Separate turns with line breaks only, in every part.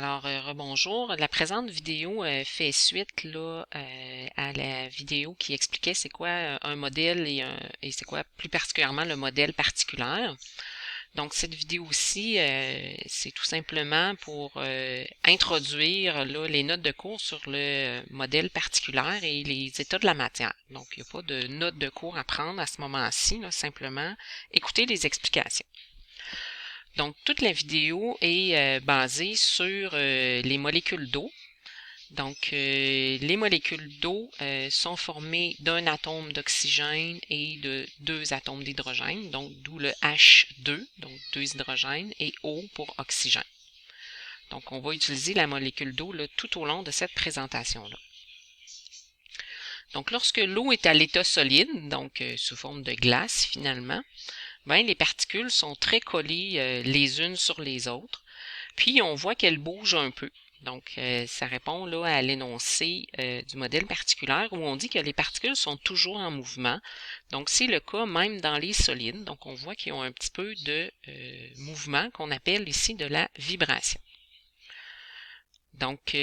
Alors, rebonjour. La présente vidéo fait suite là, à la vidéo qui expliquait c'est quoi un modèle et c'est quoi plus particulièrement le modèle particulier. Donc, cette vidéo-ci, c'est tout simplement pour introduire là, les notes de cours sur le modèle particulier et les états de la matière. Donc, il n'y a pas de notes de cours à prendre à ce moment-ci, simplement écouter les explications. Donc, toute la vidéo est basée sur les molécules d'eau. Donc, les molécules d'eau sont formées d'un atome d'oxygène et de deux atomes d'hydrogène, donc d'où le H2, donc deux hydrogènes, et O pour oxygène. Donc, on va utiliser la molécule d'eau tout au long de cette présentation-là. Donc, lorsque l'eau est à l'état solide, donc sous forme de glace finalement, ben, les particules sont très collées les unes sur les autres, puis on voit qu'elles bougent un peu. Donc, ça répond là à l'énoncé du modèle particulier où on dit que les particules sont toujours en mouvement. Donc, c'est le cas même dans les solides. Donc, on voit qu'ils ont un petit peu de mouvement qu'on appelle ici de la vibration. Donc,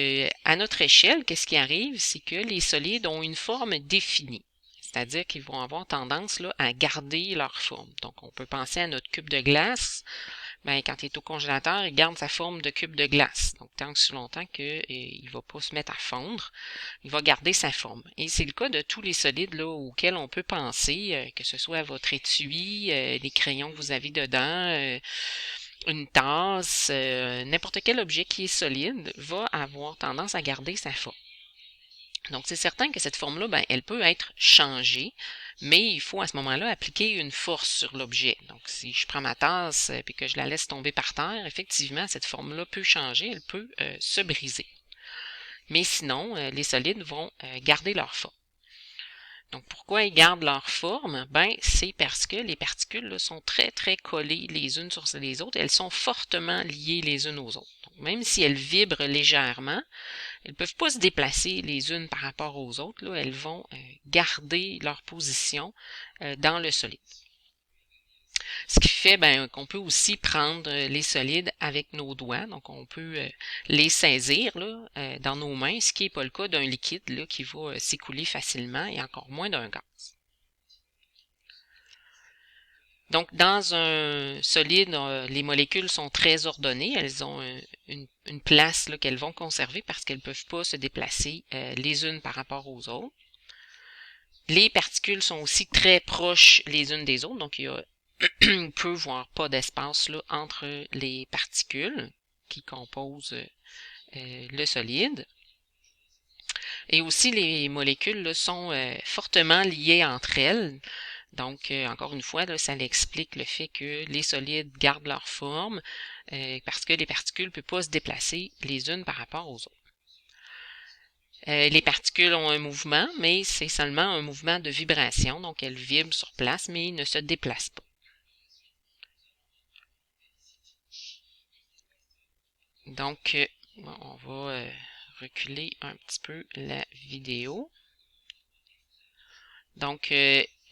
à notre échelle, qu'est-ce qui arrive? C'est que les solides ont une forme définie. C'est-à-dire qu'ils vont avoir tendance là, à garder leur forme. Donc, on peut penser à notre cube de glace. Ben, quand il est au congélateur, il garde sa forme de cube de glace. Donc, tant que si longtemps qu'il ne va pas se mettre à fondre, il va garder sa forme. Et c'est le cas de tous les solides là, auxquels on peut penser, que ce soit votre étui, les crayons que vous avez dedans, une tasse, n'importe quel objet qui est solide va avoir tendance à garder sa forme. Donc, c'est certain que cette forme-là, ben, elle peut être changée, mais il faut à ce moment-là appliquer une force sur l'objet. Donc, si je prends ma tasse et que je la laisse tomber par terre, effectivement, cette forme-là peut changer, elle peut se briser. Mais sinon, les solides vont garder leur forme. Donc, pourquoi ils gardent leur forme? Ben, c'est parce que les particules là, sont très, très collées les unes sur les autres. Elles sont fortement liées les unes aux autres. Donc, même si elles vibrent légèrement, elles ne peuvent pas se déplacer les unes par rapport aux autres. Là, elles vont garder leur position dans le solide. Ce qui fait qu'on peut aussi prendre les solides avec nos doigts. Donc, on peut les saisir là, dans nos mains, ce qui n'est pas le cas d'un liquide là, qui va s'écouler facilement et encore moins d'un gaz. Donc, dans un solide, les molécules sont très ordonnées. Elles ont une place qu'elles vont conserver parce qu'elles ne peuvent pas se déplacer les unes par rapport aux autres. Les particules sont aussi très proches les unes des autres. Donc, il y a peu, voire pas d'espace là, entre les particules qui composent le solide. Et aussi, les molécules là, sont fortement liées entre elles. Donc, encore une fois, là, ça explique le fait que les solides gardent leur forme parce que les particules ne peuvent pas se déplacer les unes par rapport aux autres. Les particules ont un mouvement, mais c'est seulement un mouvement de vibration. Donc, elles vibrent sur place, mais ne se déplacent pas. Donc, on va reculer un petit peu la vidéo. Donc,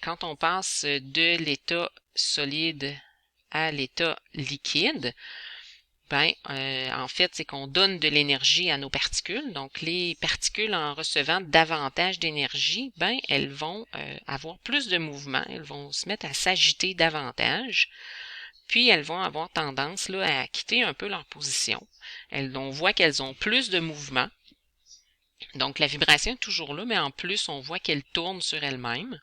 quand on passe de l'état solide à l'état liquide, en fait, c'est qu'on donne de l'énergie à nos particules. Donc, les particules, en recevant davantage d'énergie, elles vont avoir plus de mouvement. Elles vont se mettre à s'agiter davantage. Puis, elles vont avoir tendance là, à quitter un peu leur position. On voit qu'elles ont plus de mouvement. Donc, la vibration est toujours là, mais en plus, on voit qu'elles tournent sur elles-mêmes.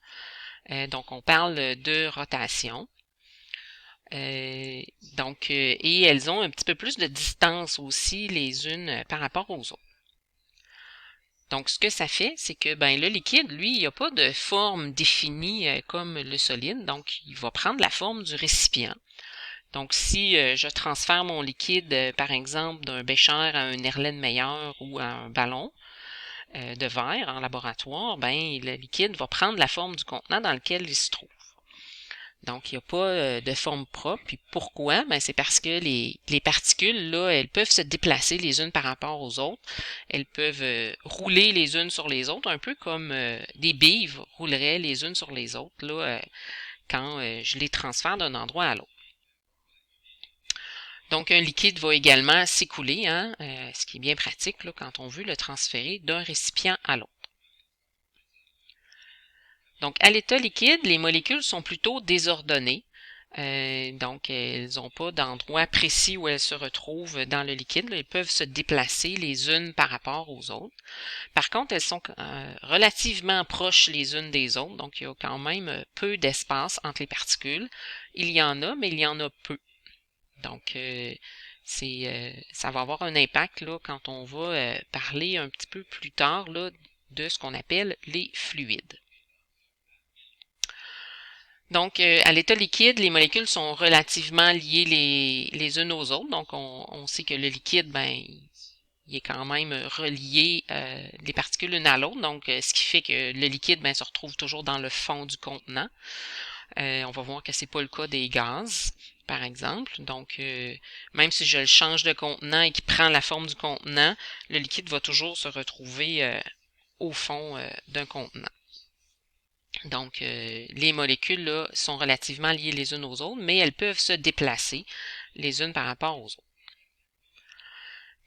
Donc, on parle de rotation. Et elles ont un petit peu plus de distance aussi les unes par rapport aux autres. Donc, ce que ça fait, c'est que le liquide, lui, il n'a pas de forme définie comme le solide. Donc, il va prendre la forme du récipient. Donc, si je transfère mon liquide, par exemple, d'un bécher à un Erlenmeyer ou à un ballon de verre en laboratoire, le liquide va prendre la forme du contenant dans lequel il se trouve. Donc, il n'y a pas de forme propre. Puis pourquoi? C'est parce que les particules, là, elles peuvent se déplacer les unes par rapport aux autres. Elles peuvent rouler les unes sur les autres, un peu comme des billes rouleraient les unes sur les autres là, quand je les transfère d'un endroit à l'autre. Donc, un liquide va également s'écouler, hein, ce qui est bien pratique là, quand on veut le transférer d'un récipient à l'autre. Donc, à l'état liquide, les molécules sont plutôt désordonnées. Donc, elles n'ont pas d'endroit précis où elles se retrouvent dans le liquide. Elles peuvent se déplacer les unes par rapport aux autres. Par contre, elles sont relativement proches les unes des autres. Donc, il y a quand même peu d'espace entre les particules. Il y en a, mais il y en a peu. Donc, ça va avoir un impact là, quand on va parler un petit peu plus tard là, de ce qu'on appelle les fluides. Donc, à l'état liquide, les molécules sont relativement liées les unes aux autres. Donc, on sait que le liquide, ben, il est quand même relié les particules l'une à l'autre. Donc, ce qui fait que le liquide, ben, se retrouve toujours dans le fond du contenant. On va voir que c'est pas le cas des gaz, par exemple. Donc, même si je le change de contenant et qu'il prend la forme du contenant, le liquide va toujours se retrouver au fond d'un contenant. Donc, les molécules là, sont relativement liées les unes aux autres, mais elles peuvent se déplacer les unes par rapport aux autres.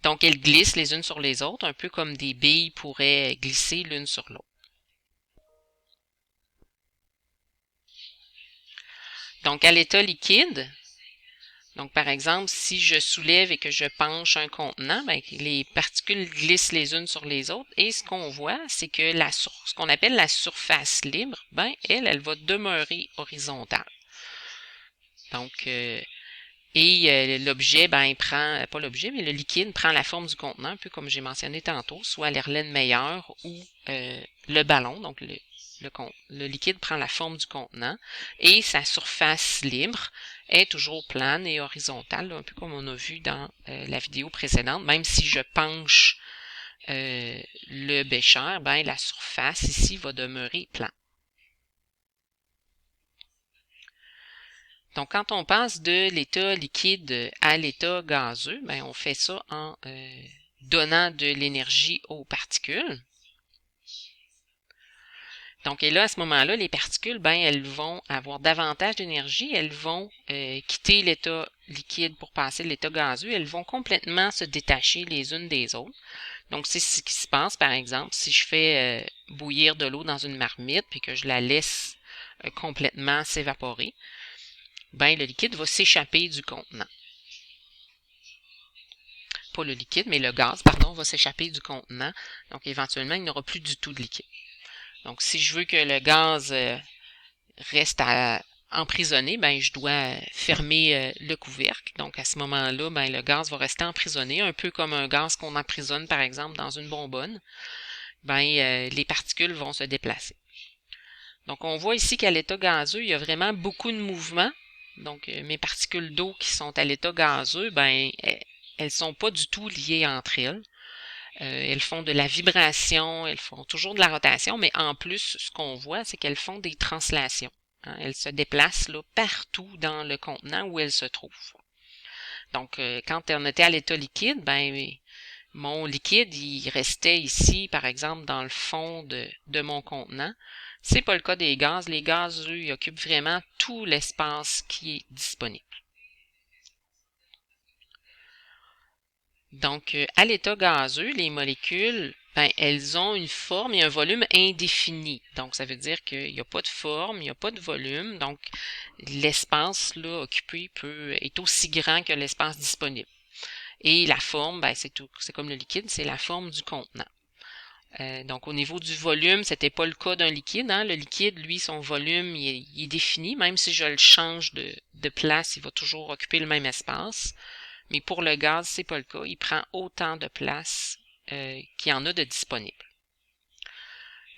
Donc, elles glissent les unes sur les autres, un peu comme des billes pourraient glisser l'une sur l'autre. Donc, à l'état liquide, donc par exemple, si je soulève et que je penche un contenant, ben, les particules glissent les unes sur les autres et ce qu'on voit, c'est que ce qu'on appelle la surface libre, ben, elle va demeurer horizontale. Donc, l'objet, ben, il prend, pas l'objet, mais le liquide prend la forme du contenant, un peu comme j'ai mentionné tantôt, soit l'Erlenmeyer ou le ballon. Donc, le liquide prend la forme du contenant et sa surface libre est toujours plane et horizontale, là, un peu comme on a vu dans la vidéo précédente. Même si je penche le bécher, ben, la surface ici va demeurer plane. Donc, quand on passe de l'état liquide à l'état gazeux, ben, on fait ça en donnant de l'énergie aux particules. Donc, et là, à ce moment-là, les particules, ben, elles vont avoir davantage d'énergie, elles vont quitter l'état liquide pour passer à l'état gazeux, elles vont complètement se détacher les unes des autres. Donc, c'est ce qui se passe, par exemple, si je fais bouillir de l'eau dans une marmite puis que je la laisse complètement s'évaporer, ben, le liquide va s'échapper du contenant. Pas le liquide, mais le gaz, pardon, va s'échapper du contenant. Donc, éventuellement, il n'y aura plus du tout de liquide. Donc, si je veux que le gaz reste emprisonné, ben, je dois fermer le couvercle. Donc, à ce moment-là, ben, le gaz va rester emprisonné, un peu comme un gaz qu'on emprisonne, par exemple, dans une bonbonne. Ben, les particules vont se déplacer. Donc, on voit ici qu'à l'état gazeux, il y a vraiment beaucoup de mouvement. Donc, mes particules d'eau qui sont à l'état gazeux, ben, elles sont pas du tout liées entre elles. Elles font de la vibration, elles font toujours de la rotation, mais en plus, ce qu'on voit, c'est qu'elles font des translations. Hein. Elles se déplacent là, partout dans le contenant où elles se trouvent. Donc, quand on était à l'état liquide, ben, mon liquide, il restait ici, par exemple, dans le fond de mon contenant. C'est pas le cas des gaz. Les gaz, eux, ils occupent vraiment tout l'espace qui est disponible. Donc, à l'état gazeux, les molécules, ben, elles ont une forme et un volume indéfini. Donc, ça veut dire qu'il n'y a pas de forme, il n'y a pas de volume. Donc, l'espace là occupé est aussi grand que l'espace disponible. Et la forme, ben, c'est comme le liquide, c'est la forme du contenant. Donc, au niveau du volume, c'était pas le cas d'un liquide. Hein. Le liquide, lui, son volume, il est défini. Même si je le change de place, il va toujours occuper le même espace. Mais pour le gaz, c'est pas le cas. Il prend autant de place qu'il y en a de disponible.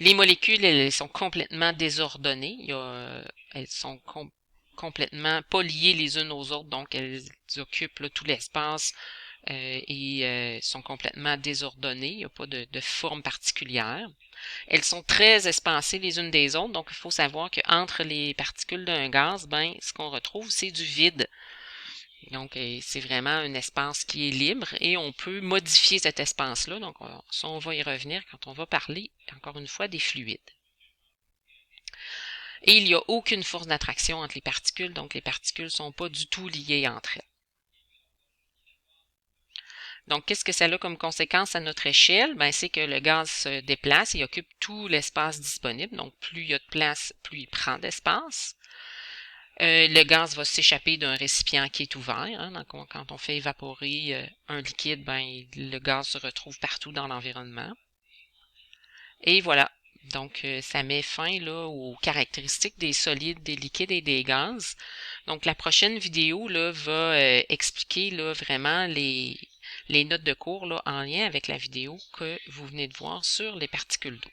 Les molécules, elles sont complètement désordonnées. Elles sont complètement pas liées les unes aux autres, donc elles occupent là, tout l'espace et sont complètement désordonnées. Il n'y a pas de forme particulière. Elles sont très espacées les unes des autres, donc il faut savoir qu'entre les particules d'un gaz, ben, ce qu'on retrouve, c'est du vide. Donc, c'est vraiment un espace qui est libre et on peut modifier cet espace-là. Donc, ça, on va y revenir quand on va parler, encore une fois, des fluides. Et il n'y a aucune force d'attraction entre les particules, donc les particules ne sont pas du tout liées entre elles. Donc, qu'est-ce que ça a comme conséquence à notre échelle? Ben, c'est que le gaz se déplace et occupe tout l'espace disponible. Donc, plus il y a de place, plus il prend d'espace. Le gaz va s'échapper d'un récipient qui est ouvert. Hein. Donc, quand on fait évaporer un liquide, ben, le gaz se retrouve partout dans l'environnement. Et voilà. Donc, ça met fin là, aux caractéristiques des solides, des liquides et des gaz. Donc, la prochaine vidéo là, va expliquer là, vraiment les notes de cours là, en lien avec la vidéo que vous venez de voir sur les particules d'eau.